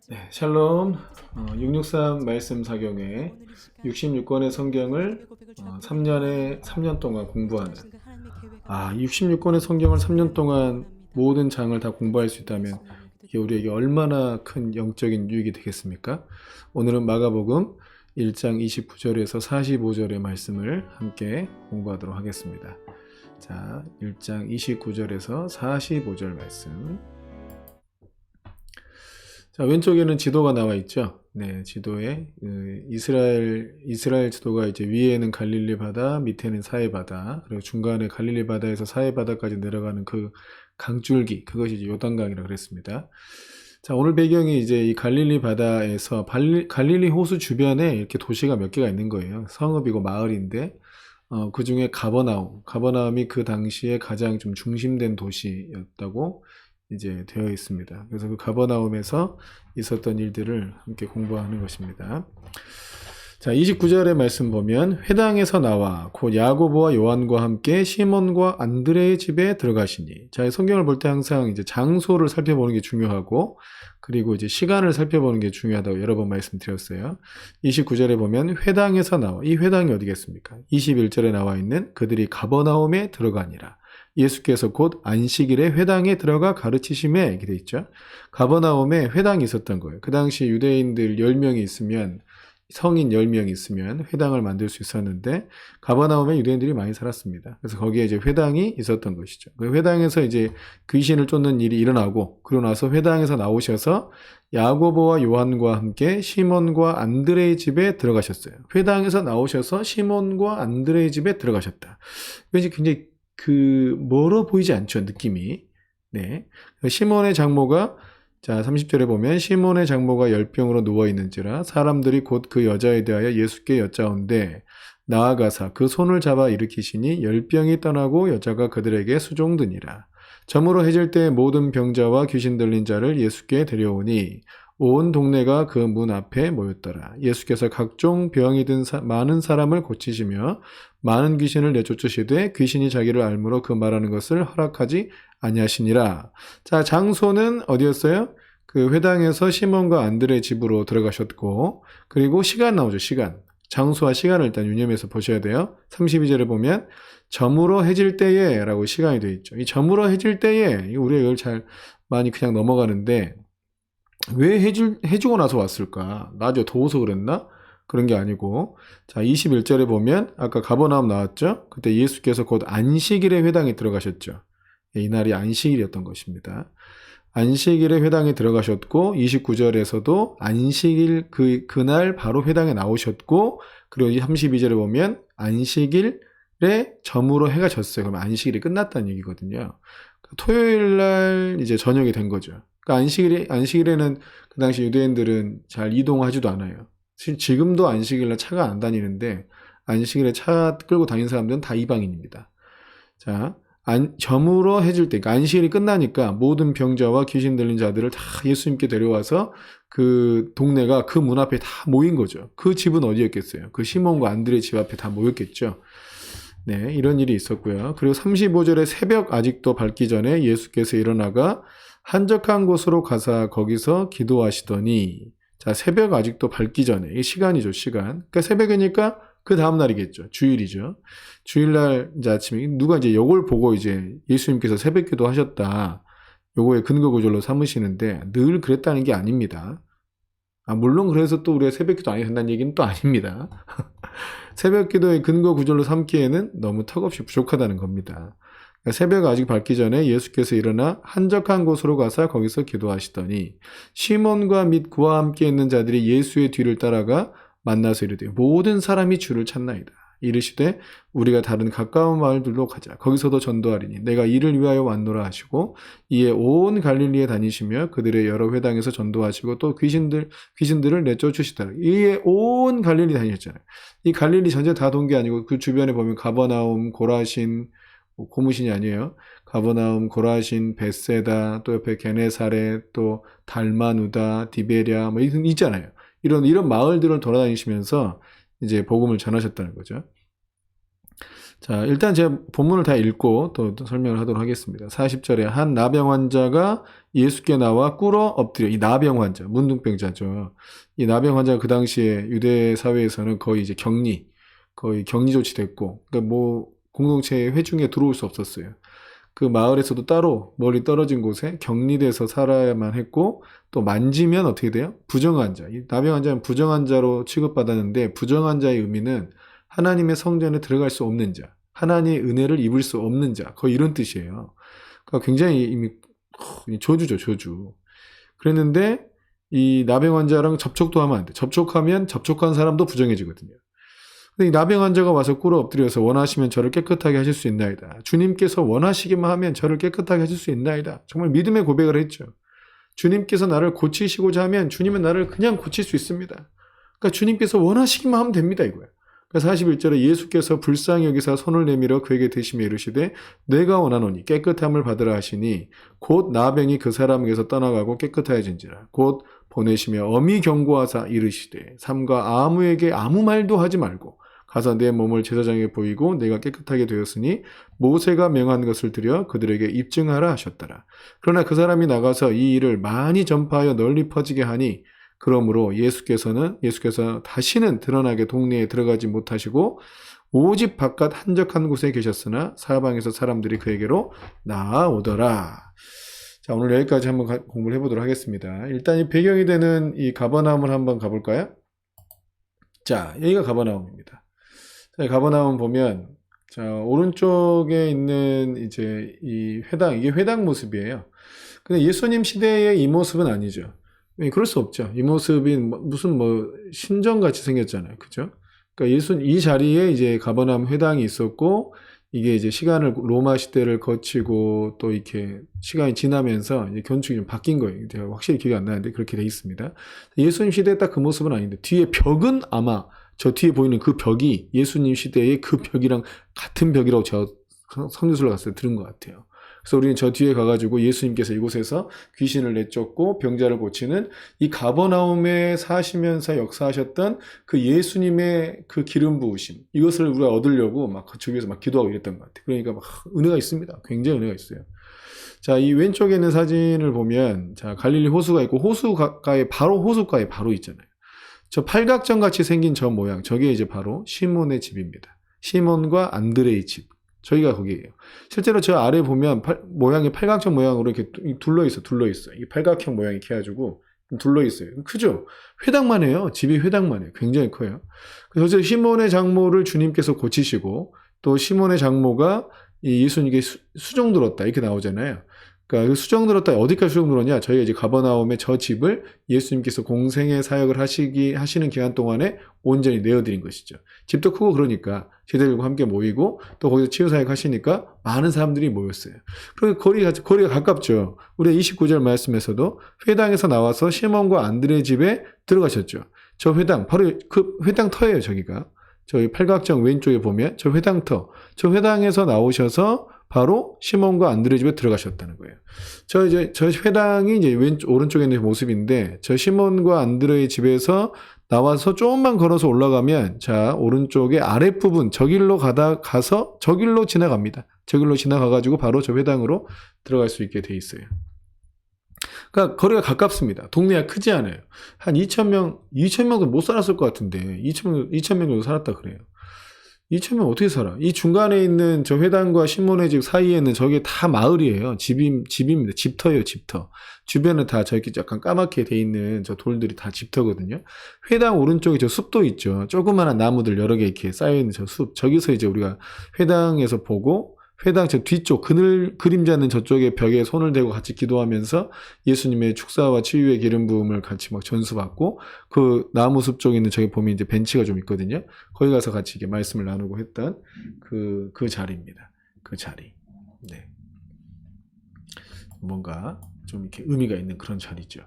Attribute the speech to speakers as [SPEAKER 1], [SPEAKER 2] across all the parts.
[SPEAKER 1] 네, 샬롬. 663 말씀 사경에 66권의 성경을 3년 동안 공부하는 66권의 성경을 3년 동안 모든 장을 다 공부할 수 있다면 이게 우리에게 얼마나 큰 영적인 유익이 되겠습니까? 오늘은 마가복음 1장 29절에서 45절의 말씀을 함께 공부하도록 하겠습니다. 자, 1장 29절에서 45절 말씀. 자, 왼쪽에는 지도가 나와 있죠. 네, 지도에 이스라엘 지도가 이제 위에는 갈릴리 바다, 밑에는 사해 바다, 그리고 중간에 갈릴리 바다에서 사해 바다까지 내려가는 그 강줄기, 그것이 이제 요단강이라고 그랬습니다. 자, 오늘 배경이 이제 이 갈릴리 바다에서 갈릴리 호수 주변에 이렇게 도시가 몇 개가 있는 거예요. 성읍이고 마을인데 그 중에 가버나움이 그 당시에 가장 좀 중심된 도시였다고 이제 되어 있습니다. 그래서 그 가버나움에서 있었던 일들을 함께 공부하는 것입니다. 자, 29절의 말씀 보면 회당에서 나와 곧 야고보와 요한과 함께 시몬과 안드레의 집에 들어가시니. 자, 성경을 볼 때 항상 이제 장소를 살펴보는 게 중요하고 그리고 이제 시간을 살펴보는 게 중요하다고 여러 번 말씀드렸어요. 29절에 보면 회당에서 나와. 이 회당이 어디겠습니까? 21절에 나와 있는 그들이 가버나움에 들어가니라. 예수께서 곧 안식일에 회당에 들어가 가르치심에 이렇게 돼 있죠. 가버나움에 회당이 있었던 거예요. 그 당시 유대인들 10명이 있으면 성인 10명이 있으면 회당을 만들 수 있었는데 가버나움에 유대인들이 많이 살았습니다. 그래서 거기에 이제 회당이 있었던 것이죠. 그 회당에서 이제 귀신을 쫓는 일이 일어나고 그러고 나서 회당에서 나오셔서 야고보와 요한과 함께 시몬과 안드레의 집에 들어가셨어요. 회당에서 나오셔서 시몬과 안드레의 집에 들어가셨다. 왠지 굉장히 멀어 보이지 않죠, 느낌이. 네. 시몬의 장모가, 자, 30절에 보면, 시몬의 장모가 열병으로 누워있는지라, 사람들이 곧 그 여자에 대하여 예수께 여짜온대, 나아가사 그 손을 잡아 일으키시니 열병이 떠나고 여자가 그들에게 수종드니라. 저물어 해질 때 모든 병자와 귀신 들린 자를 예수께 데려오니, 온 동네가 그 문 앞에 모였더라. 예수께서 각종 병이 든 많은 사람을 고치시며 많은 귀신을 내쫓으시되 귀신이 자기를 알므로 그 말하는 것을 허락하지 아니하시니라. 자, 장소는 어디였어요? 그 회당에서 시몬과 안드레 집으로 들어가셨고 그리고 시간 나오죠. 시간. 장소와 시간을 일단 유념해서 보셔야 돼요. 32절에 보면 저물어 해질 때에 라고 시간이 되어 있죠. 이 저물어 해질 때에 우리가 이걸 잘 많이 그냥 넘어가는데 왜 해주고 나서 왔을까? 낮에 더워서 그랬나? 그런 게 아니고, 자, 21절에 보면, 아까 가버나움 나왔죠? 그때 예수께서 곧 안식일에 회당에 들어가셨죠. 이날이 안식일이었던 것입니다. 안식일에 회당에 들어가셨고, 29절에서도 안식일 그날 바로 회당에 나오셨고, 그리고 32절에 보면 안식일에 점으로 해가 졌어요. 그러면 안식일이 끝났다는 얘기거든요. 토요일 날 이제 저녁이 된 거죠. 그러니까 안식일에는 그 당시 유대인들은 잘 이동하지도 않아요. 지금도 안식일날 차가 안 다니는데 안식일에 차 끌고 다니는 사람들은 다 이방인입니다. 자, 저물어 해질 때, 그러니까 안식일이 끝나니까 모든 병자와 귀신 들린 자들을 다 예수님께 데려와서 그 동네가 그 문 앞에 다 모인 거죠. 그 집은 어디였겠어요? 그 시몬과 안드레 집 앞에 다 모였겠죠. 네, 이런 일이 있었고요. 그리고 35절에 새벽 아직도 밝기 전에 예수께서 일어나가 한적한 곳으로 가사 거기서 기도하시더니, 자, 새벽 아직도 밝기 전에, 이게 시간이죠, 시간. 그러니까 새벽이니까 그 다음날이겠죠. 주일이죠. 주일날 이제 아침에 누가 이제 요걸 보고 이제 예수님께서 새벽 기도 하셨다. 요거의 근거 구절로 삼으시는데 늘 그랬다는 게 아닙니다. 물론 그래서 또 우리가 새벽 기도 안 해야 된다는 얘기는 또 아닙니다. 새벽 기도의 근거 구절로 삼기에는 너무 턱없이 부족하다는 겁니다. 새벽 아직 밝기 전에 예수께서 일어나 한적한 곳으로 가서 거기서 기도하시더니 시몬과 및 그와 함께 있는 자들이 예수의 뒤를 따라가 만나서 이르되 모든 사람이 주를 찾나이다. 이르시되 우리가 다른 가까운 마을들로 가자. 거기서도 전도하리니 내가 이를 위하여 왔노라 하시고 이에 온 갈릴리에 다니시며 그들의 여러 회당에서 전도하시고 또 귀신들을 내쫓으시더라. 이에 온 갈릴리 다니셨잖아요. 이 갈릴리 전체 다 돈 게 아니고 그 주변에 보면 가버나움, 고라신, 고무신이 아니에요. 가버나움, 고라신, 벳세다, 또 옆에 게네사렛, 또 달마누다, 디베랴 뭐 있잖아요. 이런 마을들을 돌아다니시면서 이제 복음을 전하셨다는 거죠. 자, 일단 제가 본문을 다 읽고 또 설명을 하도록 하겠습니다. 40절에 한 나병 환자가 예수께 나와 꿇어 엎드려, 이 나병 환자, 문둥병자죠. 이 나병 환자가 그 당시에 유대 사회에서는 거의 이제 거의 격리 조치됐고, 그러니까 뭐 공동체 회중에 들어올 수 없었어요. 그 마을에서도 따로 멀리 떨어진 곳에 격리돼서 살아야만 했고, 또 만지면 어떻게 돼요? 부정환자. 이 나병 환자는 부정환자로 취급받았는데, 부정환자의 의미는 하나님의 성전에 들어갈 수 없는 자, 하나님의 은혜를 입을 수 없는 자, 거의 이런 뜻이에요. 그러니까 굉장히 이미 저주죠, 저주. 그랬는데 이 나병 환자랑 접촉도 하면 안 돼. 접촉하면 접촉한 사람도 부정해지거든요. 근데 이 나병 환자가 와서 꿇어 엎드려서 원하시면 저를 깨끗하게 하실 수 있나이다. 주님께서 원하시기만 하면 저를 깨끗하게 하실 수 있나이다. 정말 믿음의 고백을 했죠. 주님께서 나를 고치시고자 하면 주님은 나를 그냥 고칠 수 있습니다. 그러니까 주님께서 원하시기만 하면 됩니다, 이거야. 그래서 41절에 예수께서 불쌍히 여기사 손을 내밀어 그에게 대시며 이르시되 내가 원하노니 깨끗함을 받으라 하시니 곧 나병이 그 사람에게서 떠나가고 깨끗하여진지라. 곧 보내시며 엄히 경고하사 이르시되 삼가 아무에게 아무 말도 하지 말고 가서 내 몸을 제사장에 보이고 내가 깨끗하게 되었으니 모세가 명한 것을 드려 그들에게 입증하라 하셨더라. 그러나 그 사람이 나가서 이 일을 많이 전파하여 널리 퍼지게 하니 그러므로 예수께서 다시는 드러나게 동네에 들어가지 못하시고 오직 바깥 한적한 곳에 계셨으나 사방에서 사람들이 그에게로 나아오더라. 자, 오늘 여기까지 한번 공부를 해보도록 하겠습니다. 일단 이 배경이 되는 이 가버나움을 한번 가볼까요? 자, 여기가 가버나움입니다. 자, 가버나움 보면 자, 오른쪽에 있는 이제 이 회당, 이게 회당 모습이에요. 근데 예수님 시대의 이 모습은 아니죠. 그럴 수 없죠. 이 모습이 무슨 신전같이 생겼잖아요. 그죠? 그러니까 이 자리에 이제 가버나움 회당이 있었고, 이게 이제 로마 시대를 거치고 또 이렇게 시간이 지나면서 이제 건축이 좀 바뀐 거예요. 제가 확실히 기억이 안 나는데 그렇게 돼 있습니다. 예수님 시대에 딱 그 모습은 아닌데, 뒤에 벽은 아마 저 뒤에 보이는 그 벽이 예수님 시대의 그 벽이랑 같은 벽이라고 제가 성교수를 갔을 때 들은 것 같아요. 그래서 우리는 저 뒤에 가가지고 예수님께서 이곳에서 귀신을 내쫓고 병자를 고치는 이 가버나움에 사시면서 역사하셨던 그 예수님의 그 기름 부으심, 이것을 우리가 얻으려고 막 저기에서 막 기도하고 이랬던 것 같아요. 그러니까 막 은혜가 있습니다. 굉장히 은혜가 있어요. 자, 이 왼쪽에 있는 사진을 보면 자, 갈릴리 호수가 있고 바로 호수가에 바로 있잖아요. 저 팔각정 같이 생긴 저 모양, 저게 이제 바로 시몬의 집입니다. 시몬과 안드레의 집. 저희가 거기에요. 실제로 저 아래 보면 모양이 팔각정 모양으로 이렇게 둘러있어. 이 팔각형 모양이 이렇게 해가지고 둘러있어요. 크죠? 회당만 해요. 집이 회당만 해요. 굉장히 커요. 그래서 시몬의 장모를 주님께서 고치시고 또 시몬의 장모가 예수님께 수종 들었다. 이렇게 나오잖아요. 그러니까 수종 들었다. 어디까지 수종 들었냐? 저희가 이제 가버나움의 저 집을 예수님께서 공생의 사역을 하시는 기간 동안에 온전히 내어드린 것이죠. 집도 크고 그러니까 제자들과 함께 모이고 또 거기서 치유사역 하시니까 많은 사람들이 모였어요. 그리고 거리가 가깝죠. 우리가 29절 말씀에서도 회당에서 나와서 시몬과 안드레 집에 들어가셨죠. 저 회당, 바로 그 회당터예요, 저기가. 저희 팔각정 왼쪽에 보면 저 회당터, 저 회당에서 나오셔서 바로 시몬과 안드레 집에 들어가셨다는 거예요. 저 회당이 이제 오른쪽에 있는 모습인데, 저 시몬과 안드레의 집에서 나와서 조금만 걸어서 올라가면, 자, 오른쪽에 아랫부분, 저 길로 가서 저 길로 지나갑니다. 저 길로 지나가가지고 바로 저 회당으로 들어갈 수 있게 돼 있어요. 그러니까 거리가 가깝습니다. 동네가 크지 않아요. 한 2,000명도 못 살았을 것 같은데, 2,000명 정도 살았다 그래요. 2,000명 어떻게 살아? 이 중간에 있는 저 회당과 시몬의 집 사이에는 저게 다 마을이에요. 집입니다. 집터예요, 집터. 주변은 다 저렇게 약간 까맣게 돼 있는 저 돌들이 다 집터거든요. 회당 오른쪽에 저 숲도 있죠. 조그마한 나무들 여러 개 이렇게 쌓여있는 저 숲. 저기서 이제 우리가 회당에서 보고, 회당 저 뒤쪽 그림자 있는 저쪽에 벽에 손을 대고 같이 기도하면서 예수님의 축사와 치유의 기름 부음을 같이 막 전수받고, 그 나무숲 쪽에 있는 저기 보면 이제 벤치가 좀 있거든요. 거기 가서 같이 이렇게 말씀을 나누고 했던 그 자리입니다. 그 자리. 네. 뭔가 좀 이렇게 의미가 있는 그런 자리죠.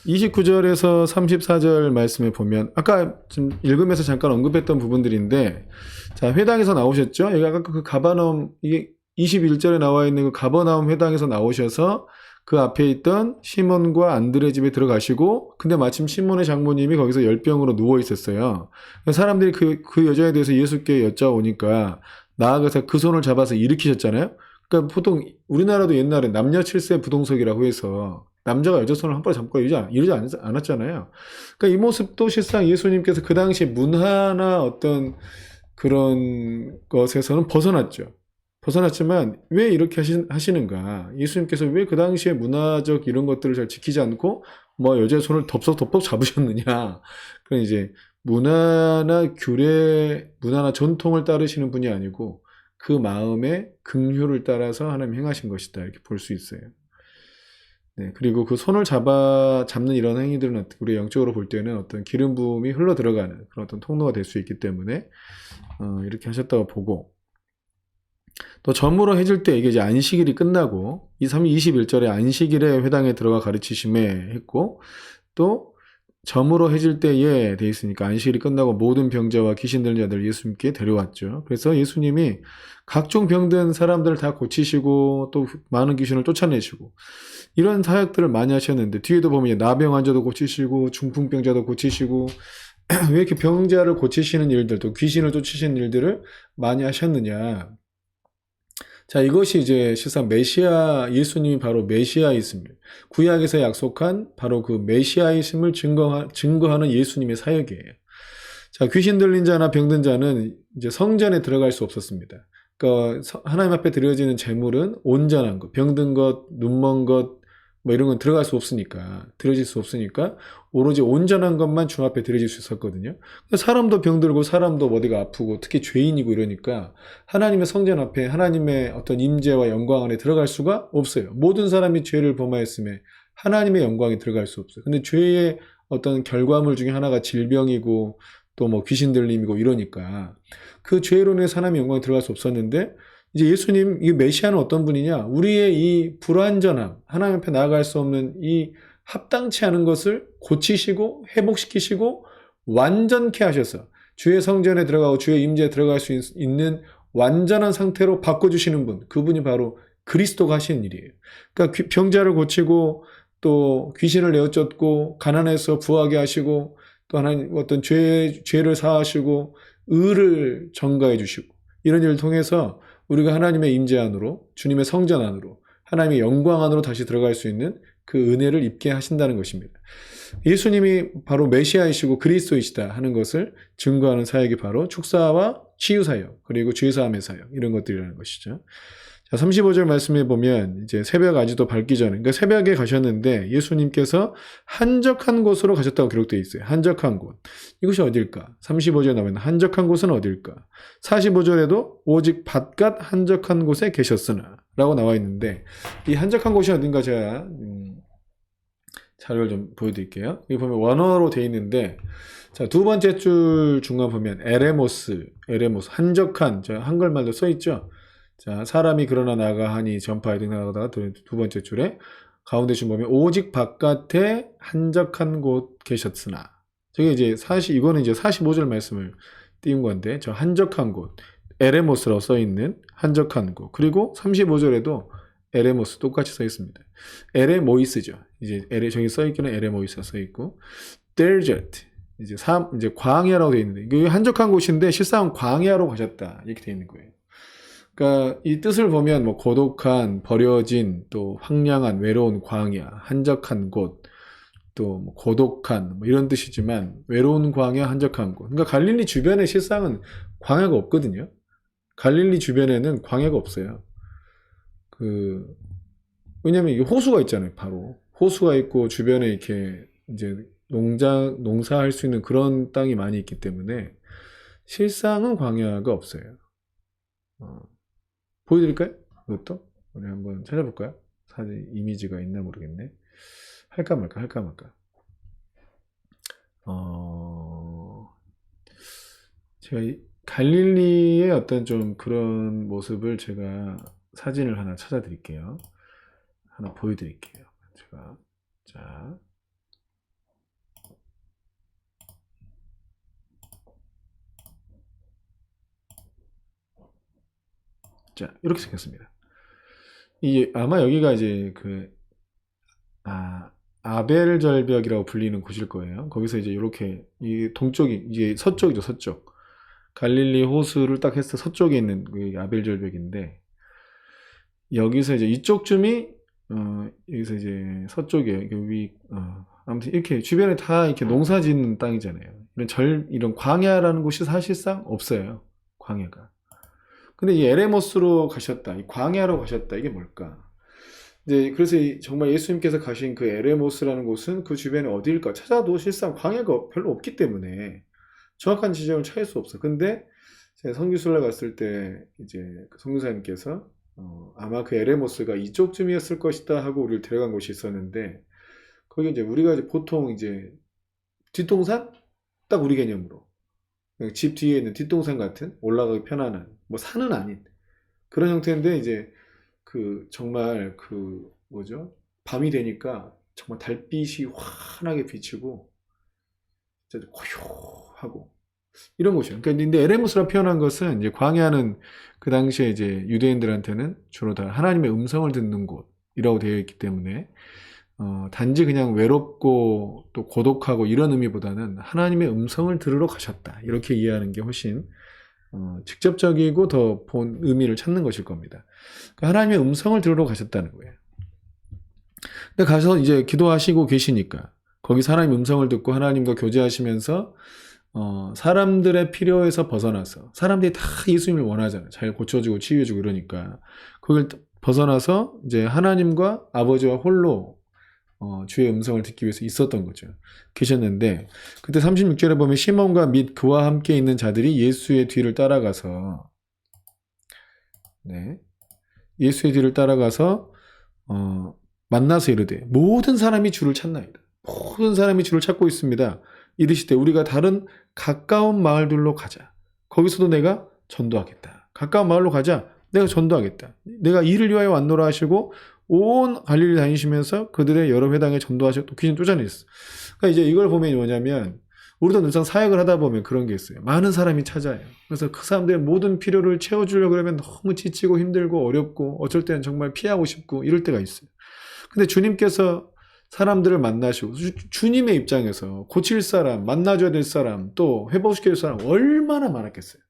[SPEAKER 1] 29절에서 34절 말씀에 보면 아까 좀 읽으면서 잠깐 언급했던 부분들인데, 자, 회당에서 나오셨죠? 여기 아까 그 가버나움, 이게 21절에 나와 있는 그 가버나움 회당에서 나오셔서 그 앞에 있던 시몬과 안드레 집에 들어가시고, 근데 마침 시몬의 장모님이 거기서 열병으로 누워 있었어요. 사람들이 그 여자에 대해서 예수께 여짜오니까 나아가서 그 손을 잡아서 일으키셨잖아요. 그러니까 보통 우리나라도 옛날에 남녀 칠세 부동석이라고 해서 남자가 여자 손을 한 번에 잡고 이러지 않았잖아요. 그러니까 이 모습도 실상 예수님께서 그 당시 문화나 어떤 그런 것에서는 벗어났죠. 벗어났지만 왜 이렇게 하시는가? 예수님께서 왜 그 당시에 문화적 이런 것들을 잘 지키지 않고 뭐 여자의 손을 덥석 잡으셨느냐? 그건 이제 문화나 규례, 문화나 전통을 따르시는 분이 아니고 그 마음의 긍휼을 따라서 하나님 행하신 것이다. 이렇게 볼 수 있어요. 네, 그리고 그 손을 잡는 이런 행위들은 우리 영적으로 볼 때는 어떤 기름 부음이 흘러 들어가는 그런 어떤 통로가 될 수 있기 때문에 이렇게 하셨다고 보고, 또 점으로 해질 때 이게 이제 안식일이 끝나고 21절에 안식일에 회당에 들어가 가르치심에 했고, 또 점으로 해질 때에 돼 있으니까 안식일이 끝나고 모든 병자와 귀신 들린 자들 예수님께 데려왔죠. 그래서 예수님이 각종 병든 사람들을 다 고치시고 또 많은 귀신을 쫓아내시고 이런 사역들을 많이 하셨는데, 뒤에도 보면 나병 환자도 고치시고 중풍병자도 고치시고 왜 이렇게 병자를 고치시는 일들, 또 귀신을 쫓으시는 일들을 많이 하셨느냐. 자, 이것이 이제 실상 메시아, 예수님이 바로 메시아이심을, 구약에서 약속한 바로 그 메시아이심을 증거하는 예수님의 사역이에요. 자, 귀신 들린 자나 병든 자는 이제 성전에 들어갈 수 없었습니다. 그러니까 하나님 앞에 드려지는 제물은 온전한 것, 병든 것, 눈먼 것, 뭐 이런 건 들어갈 수 없으니까, 드려질 수 없으니까 오로지 온전한 것만 주 앞에 드려질 수 있었거든요. 사람도 병들고 사람도 어디가 아프고 특히 죄인이고 이러니까 하나님의 성전 앞에 하나님의 어떤 임재와 영광 안에 들어갈 수가 없어요. 모든 사람이 죄를 범하였음에 하나님의 영광이 들어갈 수 없어요. 근데 죄의 어떤 결과물 중에 하나가 질병이고 또 뭐 귀신 들림이고 이러니까 그 죄로 인해 하나님의 영광이 들어갈 수 없었는데, 이제 예수님, 이 메시아는 어떤 분이냐? 우리의 이 불완전함, 하나님 앞에 나아갈 수 없는 이 합당치 않은 것을 고치시고 회복시키시고 완전케 하셔서 주의 성전에 들어가고 주의 임재에 들어갈 수 있는 완전한 상태로 바꿔주시는 분, 그분이 바로 그리스도가 하시는 일이에요. 그러니까 병자를 고치고 또 귀신을 내어쫓고 가난해서 부하게 하시고 또 하나님 어떤 죄를 사하시고 의를 전가해 주시고 이런 일을 통해서 우리가 하나님의 임재 안으로, 주님의 성전 안으로, 하나님의 영광 안으로 다시 들어갈 수 있는 그 은혜를 입게 하신다는 것입니다. 예수님이 바로 메시아이시고 그리스도이시다 하는 것을 증거하는 사역이 바로 축사와 치유 사역, 그리고 죄사함의 사역, 이런 것들이라는 것이죠. 자, 35절 말씀에 보면 이제 새벽 아직도 밝기 전에, 그러니까 새벽에 가셨는데 예수님께서 한적한 곳으로 가셨다고 기록되어 있어요. 한적한 곳. 이것이 어딜까? 35절에 나오면 한적한 곳은 어딜까? 45절에도 오직 바깥 한적한 곳에 계셨으나 라고 나와 있는데, 이 한적한 곳이 어딘가 제가 자료를 좀 보여드릴게요. 여기 보면 원어로 되어 있는데, 자, 두 번째 줄 중간 보면 에레모스, 한적한, 저 한글말로 써 있죠. 자, 사람이 그러나 나가 하니 전파에 등나가다가 두 번째 줄에 가운데 줄 보면 오직 바깥에 한적한 곳 계셨으나, 저게 이제 이거는 이제 45절 말씀을 띄운 건데, 저 한적한 곳, 에레모스라고 써 있는 한적한 곳, 그리고 35절에도 에레모스 똑같이 써 있습니다. 에레모이스죠. 이제 저기 써 있기는 에레모이스가 써 있고, 데르제트, 이제 광야라고 되어 있는데, 이게 한적한 곳인데 실상 광야로 가셨다 이렇게 되어 있는 거예요. 그러니까 이 뜻을 보면 뭐 고독한, 버려진, 또 황량한, 외로운 광야, 한적한 곳, 또 뭐 고독한 뭐 이런 뜻이지만 외로운 광야, 한적한 곳. 그러니까 갈릴리 주변에 실상은 광야가 없거든요. 갈릴리 주변에는 광야가 없어요. 왜냐면 이게 호수가 있잖아요. 바로 호수가 있고 주변에 이렇게 이제 농사할 수 있는 그런 땅이 많이 있기 때문에 실상은 광야가 없어요. 보여드릴까요? 이것도 우리 한번 찾아볼까요? 사진 이미지가 있나 모르겠네. 할까 말까. 제가 갈릴리의 어떤 좀 그런 모습을 제가 사진을 하나 찾아드릴게요. 하나 보여드릴게요. 제가 자, 이렇게 생겼습니다. 이게 아마 여기가 이제 아벨 절벽이라고 불리는 곳일 거예요. 거기서 이제 이렇게 이 동쪽이 이제 서쪽이죠, 서쪽. 갈릴리 호수를 딱 했을 때 서쪽에 있는 그 아벨 절벽인데 여기서 이제 이쪽쯤이 여기서 이제 서쪽에 위 아무튼 이렇게 주변에 다 이렇게 농사 짓는 땅이잖아요. 이런 광야라는 곳이 사실상 없어요. 광야가. 근데 이 에레모스로 가셨다. 이 광야로 가셨다. 이게 뭘까? 이제 그래서 정말 예수님께서 가신 그 에레모스라는 곳은 그 주변에 어디일까 찾아도 실상 광야가 별로 없기 때문에 정확한 지점을 찾을 수 없어. 근데 제가 선교순례 갔을 때 이제 그 선교사님께서 아마 그 에레모스가 이쪽쯤이었을 것이다 하고 우리를 데려간 곳이 있었는데 거기 이제 우리가 이제 보통 이제 뒷동산? 딱 우리 개념으로 집 뒤에 있는 뒷동산 같은 올라가기 편안한 뭐 산은 아닌 그런 형태인데 이제 그 정말 그 뭐죠? 밤이 되니까 정말 달빛이 환하게 비치고 진짜 고요하고 이런 곳이에요. 그러니까 근데 에레모스라 표현한 것은 이제 광야는 그 당시에 이제 유대인들한테는 주로 다 하나님의 음성을 듣는 곳이라고 되어 있기 때문에 단지 그냥 외롭고 또 고독하고 이런 의미보다는 하나님의 음성을 들으러 가셨다. 이렇게 이해하는 게 훨씬 직접적이고 더 본 의미를 찾는 것일 겁니다. 그러니까 하나님의 음성을 들으러 가셨다는 거예요. 근데 가서 이제 기도하시고 계시니까 거기서 하나님 음성을 듣고 하나님과 교제하시면서 사람들의 필요에서 벗어나서 사람들이 다 예수님을 원하잖아요. 잘 고쳐주고 치유해주고 이러니까 그걸 벗어나서 이제 하나님과 아버지와 홀로 주의 음성을 듣기 위해서 있었던 거죠. 계셨는데 그때 36절에 보면 시몬과 및 그와 함께 있는 자들이 예수의 뒤를 따라가서 예수의 뒤를 따라가서 만나서 이르되 모든 사람이 주를 찾나이다. 모든 사람이 주를 찾고 있습니다. 이르시되 우리가 다른 가까운 마을들로 가자. 거기서도 내가 전도하겠다. 가까운 마을로 가자. 내가 전도하겠다. 내가 이를 위하여 왔노라 하시고 온 갈릴리 다니시면서 그들의 여러 회당에 전도하시고 또 귀신 쫓아냈어. 그러니까 이제 이걸 보면 뭐냐면 우리도 늘상 사역을 하다 보면 그런 게 있어요. 많은 사람이 찾아요. 그래서 그 사람들의 모든 필요를 채워주려고 그러면 너무 지치고 힘들고 어렵고 어쩔 때는 정말 피하고 싶고 이럴 때가 있어요. 근데 주님께서 사람들을 만나시고 주님의 입장에서 고칠 사람, 만나줘야 될 사람, 또 회복시켜야 될 사람 얼마나 많았겠어요.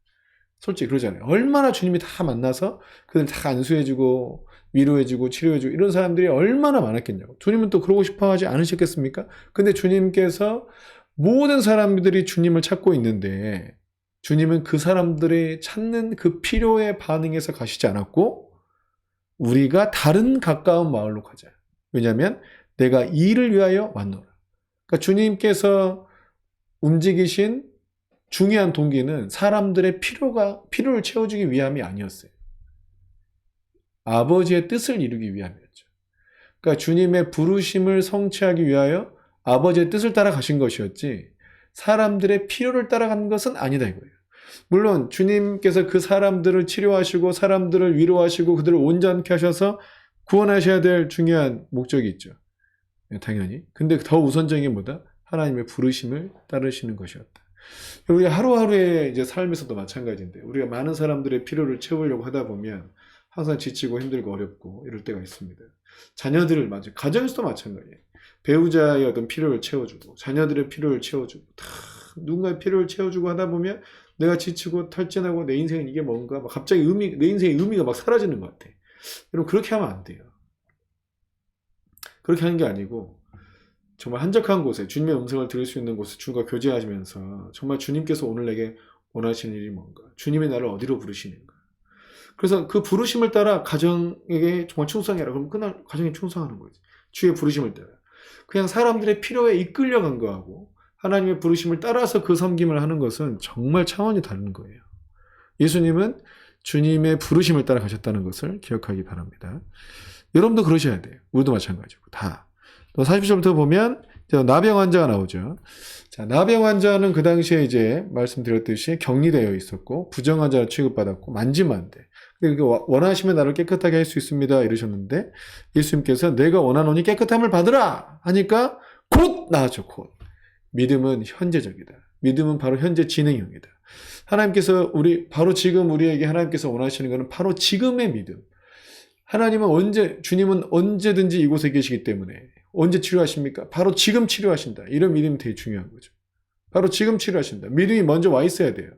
[SPEAKER 1] 솔직히 그러잖아요. 얼마나 주님이 다 만나서 그들 다 안수해주고 위로해주고 치료해주고 이런 사람들이 얼마나 많았겠냐고. 주님은 또 그러고 싶어 하지 않으셨겠습니까? 근데 주님께서 모든 사람들이 주님을 찾고 있는데 주님은 그 사람들이 찾는 그 필요에 반응해서 가시지 않았고 우리가 다른 가까운 마을로 가자. 왜냐하면 내가 이를 위하여 왔노라. 그러니까 주님께서 움직이신 중요한 동기는 사람들의 필요를 채워주기 위함이 아니었어요. 아버지의 뜻을 이루기 위함이었죠. 그러니까 주님의 부르심을 성취하기 위하여 아버지의 뜻을 따라 가신 것이었지 사람들의 필요를 따라간 것은 아니다 이거예요. 물론 주님께서 그 사람들을 치료하시고 사람들을 위로하시고 그들을 온전케 하셔서 구원하셔야 될 중요한 목적이 있죠. 당연히. 근데 더 우선적인 게 뭐다? 하나님의 부르심을 따르시는 것이었다. 우리가 하루하루의 이제 삶에서도 마찬가지인데 우리가 많은 사람들의 필요를 채우려고 하다 보면 항상 지치고 힘들고 어렵고 이럴 때가 있습니다. 자녀들을 가정에서도 마찬가지예요. 배우자의 어떤 필요를 채워주고 자녀들의 필요를 채워주고 다 누군가의 필요를 채워주고 하다 보면 내가 지치고 탈진하고 내 인생은 이게 뭔가 막 갑자기 내 인생의 의미가 막 사라지는 것 같아. 여러분 그렇게 하면 안 돼요. 그렇게 하는 게 아니고 정말 한적한 곳에 주님의 음성을 들을 수 있는 곳에 주님과 교제하시면서 정말 주님께서 오늘 내게 원하시는 일이 뭔가 주님의 나를 어디로 부르시는가 그래서 그 부르심을 따라 가정에게 정말 충성해라. 그럼 그날 가정에 충성하는 거지. 주의 부르심을 따라 그냥 사람들의 필요에 이끌려간 거하고 하나님의 부르심을 따라서 그 섬김을 하는 것은 정말 차원이 다른 거예요. 예수님은 주님의 부르심을 따라 가셨다는 것을 기억하기 바랍니다. 여러분도 그러셔야 돼요. 우리도 마찬가지고 다. 또 40절부터 보면 나병 환자가 나오죠. 자, 나병 환자는 그 당시에 이제 말씀드렸듯이 격리되어 있었고 부정 환자로 취급받았고 만지면 안 돼. 원하시면 나를 깨끗하게 할 수 있습니다. 이러셨는데 예수님께서 내가 원하노니 깨끗함을 받으라 하니까 곧 나았죠. 곧. 믿음은 현재적이다. 믿음은 바로 현재 진행형이다. 하나님께서 바로 지금 우리에게 하나님께서 원하시는 것은 바로 지금의 믿음. 주님은 언제든지 이곳에 계시기 때문에 언제 치료하십니까? 바로 지금 치료하신다. 이런 믿음이 되게 중요한 거죠. 바로 지금 치료하신다. 믿음이 먼저 와 있어야 돼요.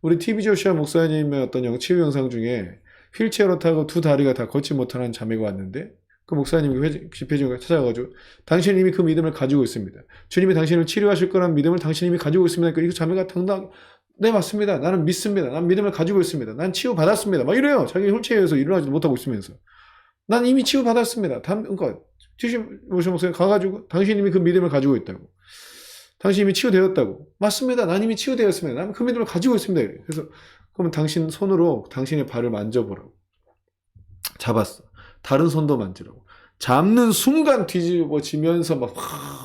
[SPEAKER 1] 우리 TV 조슈아 목사님의 어떤 치유 영상 중에 휠체어로 타고 두 다리가 다 걷지 못하는 자매가 왔는데 그 목사님이 집회 중에 찾아가지고 당신은 이미 그 믿음을 가지고 있습니다. 주님이 당신을 치료하실 거라는 믿음을 당신이 이미 가지고 있습니다. 그러니까 이 자매가 당당 네 맞습니다. 나는 믿습니다. 난 믿음을 가지고 있습니다. 난 치유 받았습니다. 막 이래요. 자기 휠체어에서 일어나지도 못하고 있으면서 난 이미 치유 받았습니다. 그러니까 조슈아 목사님 가가지고 당신이 이미 그 믿음을 가지고 있다고. 당신이 이미 치유되었다고. 맞습니다. 난 이미 치유되었습니다. 나는 그 믿음을 가지고 있습니다. 그래서 그러면 당신 손으로 당신의 발을 만져보라고. 잡았어. 다른 손도 만지라고. 잡는 순간 뒤집어지면서 막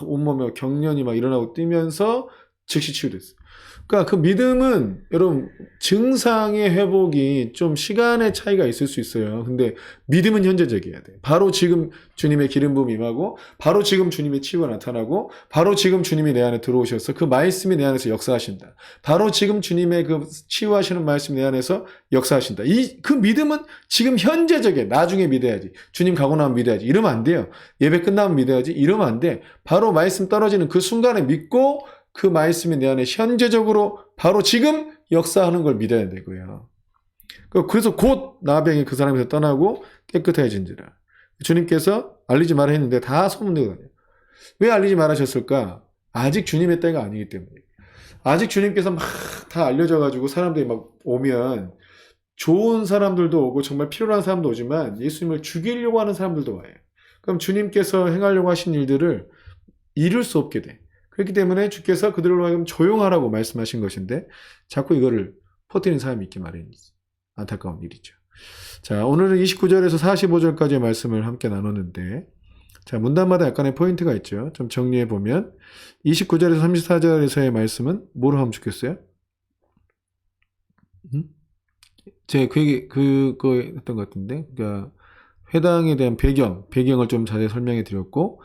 [SPEAKER 1] 온몸에 경련이 막 일어나고 뛰면서 즉시 치유됐어. 그러니까 그 믿음은 여러분 증상의 회복이 좀 시간의 차이가 있을 수 있어요. 근데 믿음은 현재적이어야 돼. 바로 지금 주님의 기름 부음 임하고 바로 지금 주님의 치유가 나타나고 바로 지금 주님이 내 안에 들어오셔서 그 말씀이 내 안에서 역사하신다. 바로 지금 주님의 그 치유하시는 말씀이 내 안에서 역사하신다. 그 믿음은 지금 현재적이야. 나중에 믿어야지. 주님 가고 나면 믿어야지. 이러면 안 돼요. 예배 끝나면 믿어야지. 이러면 안 돼. 바로 말씀 떨어지는 그 순간에 믿고 그 말씀이 내 안에 현재적으로 바로 지금 역사하는 걸 믿어야 되고요. 그래서 곧 나병이 그 사람에서 떠나고 깨끗해진지라. 주님께서 알리지 마라 했는데 다 소문내고 다녀요. 왜 알리지 말하셨을까? 아직 주님의 때가 아니기 때문에. 아직 주님께서 막 다 알려져가지고 사람들이 막 오면 좋은 사람들도 오고 정말 필요한 사람도 오지만 예수님을 죽이려고 하는 사람들도 와요. 그럼 주님께서 행하려고 하신 일들을 이룰 수 없게 돼. 그렇기 때문에 주께서 그들로 하여금 조용하라고 말씀하신 것인데 자꾸 이거를 퍼뜨리는 사람이 있기 마련이지. 안타까운 일이죠. 자, 오늘은 29절에서 45절까지의 말씀을 함께 나눴는데 자, 문단마다 약간의 포인트가 있죠. 좀 정리해 보면 29절에서 34절에서의 말씀은 뭐로 하면 좋겠어요? 제가 그거 했던 것 같은데 그러니까 회당에 대한 배경을 좀 자세히 설명해 드렸고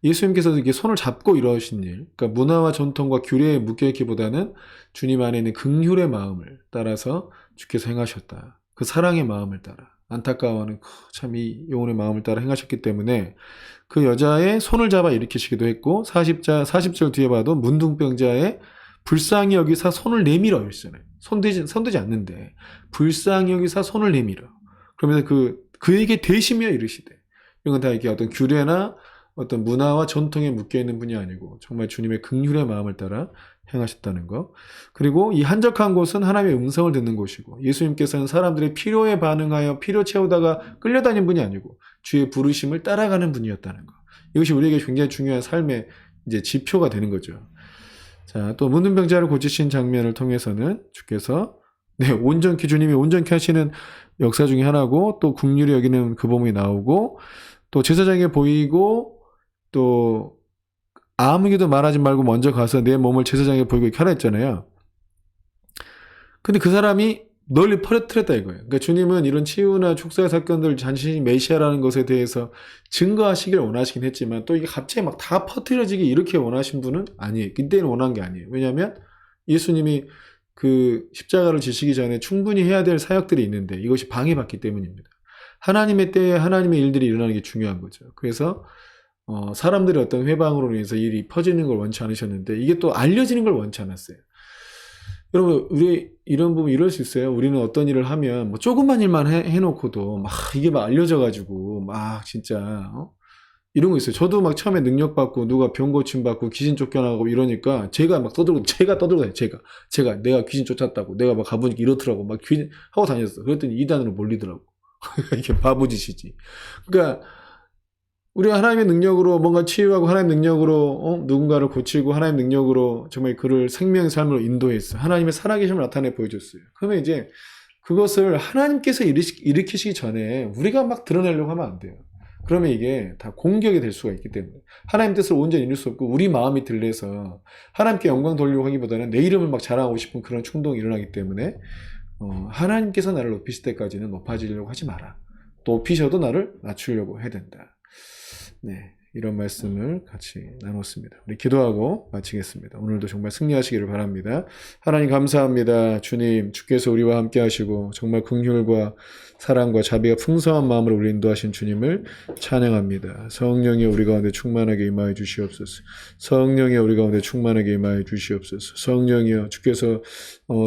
[SPEAKER 1] 예수님께서 이렇게 손을 잡고 이러신 일, 그러니까 문화와 전통과 규례에 묶여있기보다는 주님 안에 있는 긍휼의 마음을 따라서 주께서 행하셨다. 그 사랑의 마음을 따라, 안타까워하는 참 이 영혼의 마음을 따라 행하셨기 때문에 그 여자의 손을 잡아 일으키시기도 했고 40절 뒤에 봐도 문둥병자의 불쌍히 여기사 손을 내밀어 이러잖아요. 손대지 않는데 불쌍히 여기사 손을 내밀어. 그러면서 그에게 대시며 이르시되 이건 다 이게 어떤 규례나 어떤 문화와 전통에 묶여있는 분이 아니고 정말 주님의 긍휼의 마음을 따라 행하셨다는 것. 그리고 이 한적한 곳은 하나님의 음성을 듣는 곳이고 예수님께서는 사람들의 필요에 반응하여 필요 채우다가 끌려다니는 분이 아니고 주의 부르심을 따라가는 분이었다는 것. 이것이 우리에게 굉장히 중요한 삶의 이제 지표가 되는 거죠. 자, 또 문둥병자를 고치신 장면을 통해서는 주께서 주님이 온전케 하시는 역사 중에 하나고 또 긍휼히 여기는 그 몸이 나오고 또 제사장에게 보이고 또 아무에게도 말하지 말고 먼저 가서 내 몸을 제사장에게 보이고 이렇게 하라 했잖아요. 근데 그 사람이 널리 퍼뜨렸다 이거예요. 그러니까 주님은 이런 치유나 축사의 사건들 자신이 메시아라는 것에 대해서 증거하시길 원하시긴 했지만 또 이게 갑자기 막 다 퍼뜨려지기 이렇게 원하신 분은 아니에요. 그때는 원한 게 아니에요. 왜냐하면 예수님이 그 십자가를 지시기 전에 충분히 해야 될 사역들이 있는데 이것이 방해받기 때문입니다. 하나님의 때에 하나님의 일들이 일어나는 게 중요한 거죠. 그래서 사람들의 어떤 회방으로 인해서 일이 퍼지는 걸 원치 않으셨는데 이게 또 알려지는 걸 원치 않았어요. 여러분 우리 이런 부분 이럴 수 있어요. 우리는 어떤 일을 하면 뭐 조그만 일만 해놓고도 막 이게 막 알려져가지고 막 진짜 이런 거 있어요. 저도 막 처음에 능력 받고 누가 병 고침 받고 귀신 쫓겨나고 이러니까 제가 떠들고 다녀요. 제가 내가 귀신 쫓았다고 내가 막 가보니까 이렇더라고 막 귀신 하고 다녔어. 그랬더니 이단으로 몰리더라고. 이게 바보짓이지. 그러니까 우리가 하나님의 능력으로 뭔가 치유하고 하나님의 능력으로 누군가를 고치고 하나님의 능력으로 정말 그를 생명의 삶으로 인도했어. 하나님의 살아계심을 나타내 보여줬어요. 그러면 이제 그것을 하나님께서 일으키시기 전에 우리가 막 드러내려고 하면 안 돼요. 그러면 이게 다 공격이 될 수가 있기 때문에 하나님 뜻을 온전히 이룰 수 없고 우리 마음이 들려서 하나님께 영광 돌리려고 하기보다는 내 이름을 막 자랑하고 싶은 그런 충동이 일어나기 때문에 하나님께서 나를 높이실 때까지는 높아지려고 하지 마라. 높이셔도 나를 낮추려고 해야 된다. 네, 이런 말씀을 같이 나눴습니다. 우리 기도하고 마치겠습니다. 오늘도 정말 승리하시기를 바랍니다. 하나님 감사합니다. 주님, 주께서 우리와 함께 하시고 정말 긍휼과 사랑과 자비가 풍성한 마음으로 우리 인도하신 주님을 찬양합니다. 성령이 우리 가운데 충만하게 임하여 주시옵소서. 성령이 우리 가운데 충만하게 임하여 주시옵소서. 성령이여, 주께서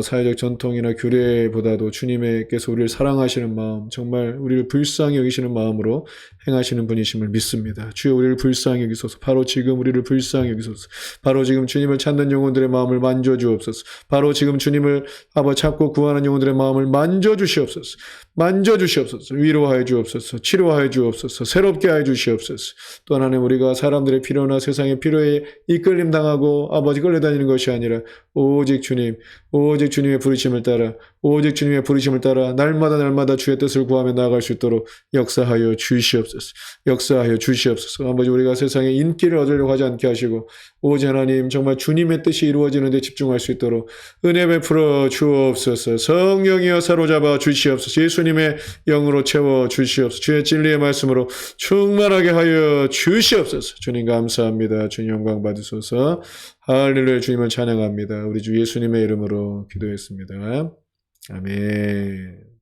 [SPEAKER 1] 사회적 전통이나 규례보다도 주님께서 우리를 사랑하시는 마음, 정말 우리를 불쌍히 여기시는 마음으로 행하시는 분이심을 믿습니다. 주여, 우리를 불쌍히 여기소서. 바로 지금 우리를 불쌍히 여기소서. 바로 지금 주님을 찾는 영혼들의 마음을 만져주옵소서. 바로 지금 주님을 찾고 구하는 영혼들의 마음을 만져주시옵소서. 만져주시옵소서. 위로하여 주옵소서. 치료하여 주옵소서. 새롭게 하여 주시옵소서. 또 하나님, 우리가 사람들의 필요나 세상의 필요에 이끌림 당하고 끌려다니는 것이 아니라 오직 주님, 오직 주님의 부르심을 따라, 오직 주님의 부르심을 따라 날마다 주의 뜻을 구하며 나아갈 수 있도록 역사하여 주시옵소서. 역사하여 주시옵소서. 아버지, 우리가 세상에 인기를 얻으려고 하지 않게 하시고 오직 하나님, 정말 주님의 뜻이 이루어지는 데 집중할 수 있도록 은혜 베풀어 주옵소서. 성령이여 사로잡아 주시옵소서. 예수님의 영으로 채워 주시옵소서. 주의 진리의 말씀으로 충만하게 하여 주시옵소서. 주님 감사합니다. 주님 영광 받으소서. 할렐루야. 주님을 찬양합니다. 우리 주 예수님의 이름으로 기도했습니다. 아멘.